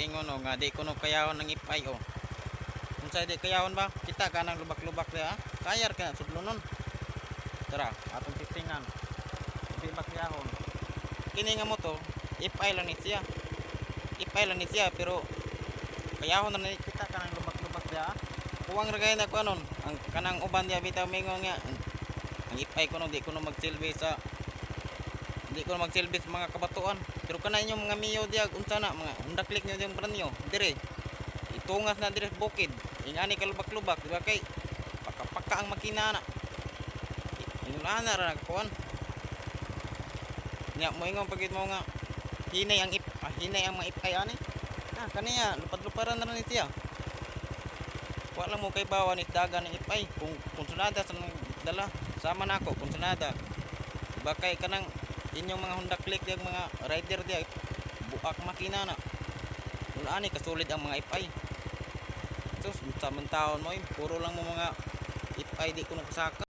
ingon o nga di kuno kayahon ng ipay o. Unsay di kayahon ba? Kita ka nang lubak-lubak dia. Kayar ka sudlonon. Tara, atong titingan. Di ba kayahon? Kini nga mo to, ipay lang ni siya. Ipay lang ni siya pero kayahon na kita ka nang lubak-lubak dia. Kuwang ragay na ko anon, ang kanang uban dia bitaw mingon nga. Ang ipay ko no di ko no magsilbi sa mga kabatuan. Pero kana inyong mga miyo diag unsa na mga undaklik nyo yung branyo dire itungas na dire bukid ingani ka lubak-lubak di ba kay paka ang makina na inulan na ra kuan nya mo ingon pagit mo nga hinay ang mga ipay ani kaniya lupad-luparan na ni siya wala mo kay bawan dagan ng ipay kung sunada sa dala sama nako kung sunada di ba kay kanang inyong mga hundaklik diag mga rider diag buak makina na wala ani kasulid ang mga ipay so sa taon mo puro lang mo mga ipay di kuno kasaka